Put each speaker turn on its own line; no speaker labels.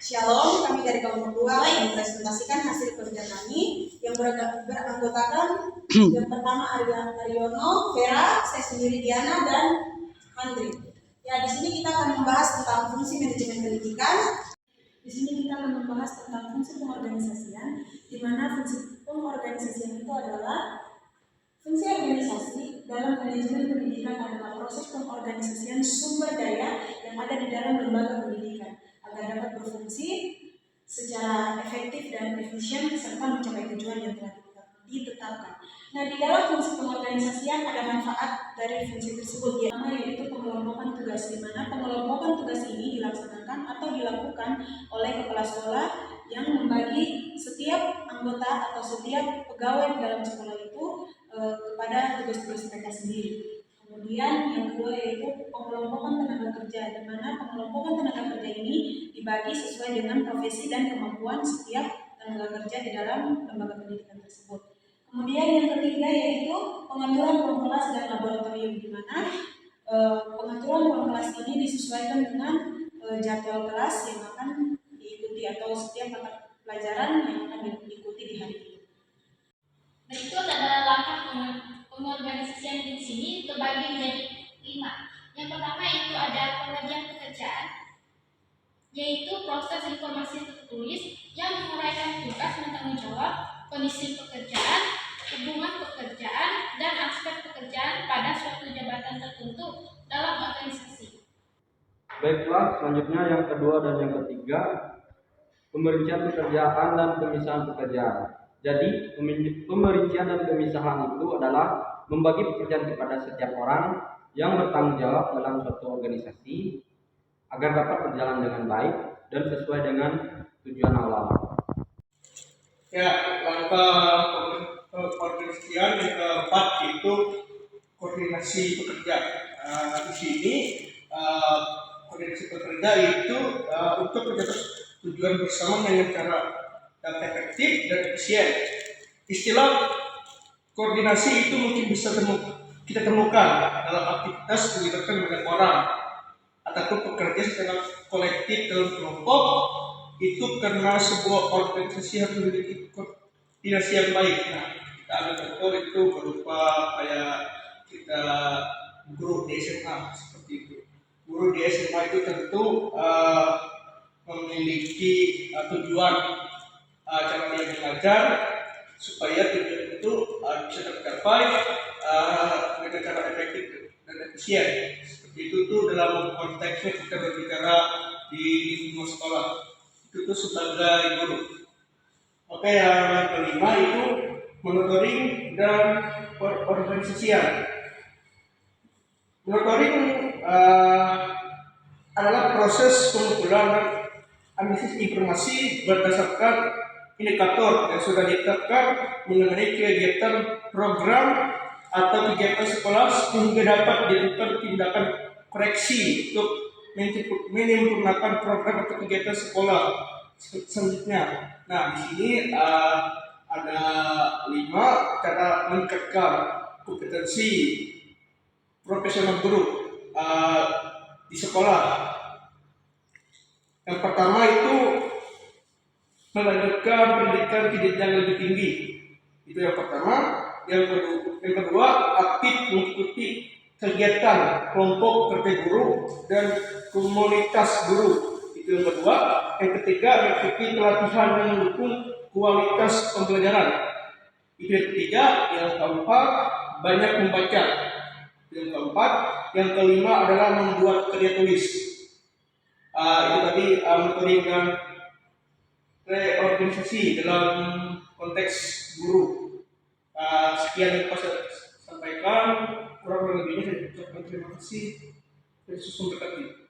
Shalom, kami dari kelompok 2 yang mempresentasikan hasil kerja kami yang beranggotakan yang pertama Aryono, Vera, saya sendiri Diana dan Andri. Ya, di sini kita akan membahas tentang fungsi manajemen pendidikan. Di sini kita akan membahas tentang fungsi pengorganisasian, di mana fungsi pengorganisasian itu adalah fungsi organisasi dalam manajemen pendidikan adalah proses pengorganisasian sumber daya yang ada di dalam lembaga pendidikan agar dapat berfungsi secara efektif dan efisien serta mencapai tujuan yang telah ditetapkan. Nah, di dalam fungsi pengorganisasian ada manfaat dari fungsi tersebut, yaitu pengelompokan tugas, di mana pengelompokan tugas ini dilaksanakan atau dilakukan oleh kepala sekolah yang membagi setiap anggota atau setiap pegawai dalam sekolah itu kepada tugas-tugas mereka sendiri. Kemudian yang kedua yaitu pengelompokan tenaga kerja, di mana pengelompokan tenaga kerja ini dibagi sesuai dengan profesi dan kemampuan setiap tenaga kerja di dalam lembaga pendidikan tersebut. Kemudian yang ketiga yaitu pengaturan ruang kelas dan laboratorium, di mana pengaturan ruang kelas ini disesuaikan dengan jadwal kelas yang akan diikuti atau setiap mata pelajaran yang akan diikuti di hari itu.
Dan itu adalah langkah pengorganisasian di sini terbagi menjadi 5. Yang pertama itu ada pengerjaan pekerjaan, yaitu proses informasi tertulis yang menguraikan tugas dan tanggung jawab, kondisi pekerjaan, hubungan pekerjaan, dan aspek pekerjaan pada suatu jabatan tertentu dalam organisasi.
Baiklah, selanjutnya yang kedua dan yang ketiga, pemerincian pekerjaan dan pemisahan pekerjaan. Jadi, pemerincian dan pemisahan itu adalah membagi pekerjaan kepada setiap orang yang bertanggung jawab dalam suatu organisasi agar dapat berjalan dengan baik dan sesuai dengan tujuan awal.
Ya, langkah pengorganisasian yang keempat itu koordinasi pekerja. Di sini koordinasi pekerja itu untuk mencapai tujuan bersama dengan cara yang efektif dan efisien. Istilah koordinasi itu mungkin bisa kita temukan dalam aktivitas melibatkan banyak orang ataupun bekerja secara kolektif dalam kelompok. Itu karena sebuah organisasi harus memiliki koordinasi yang baik. Nah, kita ambil contoh itu berupa kayak kita guru di SMA seperti itu. Guru di SMA itu tentu memiliki tujuan cara dia mengajar supaya tujuan itu bisa tercapai dengan cara efektif dan efisien. Seperti itu tuh dalam konteksnya kita berbicara di lingkungan sekolah itu tuh sebagai guru. Oke, yang kelima itu monitoring dan organisasian. Monitoring adalah proses pengumpulan dan analisis informasi berdasarkan indikator yang sudah ditetapkan mengenai kegiatan program atau kegiatan sekolah sehingga dapat dilakukan tindakan koreksi untuk menyempurnakan program atau kegiatan sekolah selanjutnya. Nah, di sini ada 5 cara meningkatkan kompetensi profesional guru di sekolah. Yang pertama itu melanjutkan pendidikan ke jenjang lebih tinggi. Itu yang pertama. Yang kedua, aktif mengikuti kegiatan kelompok kerja guru dan komunitas guru. Itu yang kedua. Yang ketiga, mengikuti pelatihan yang mendukung kualitas pembelajaran. Itu yang ketiga. Yang keempat, banyak membaca. Yang keempat. Yang kelima adalah membuat karya tulis. Itu tadi monitoring dan reorganisasi dalam konteks guru. Sekian yang saya sampaikan, kurang lebihnya saya ucapkan terima kasih. Yesus memberkati.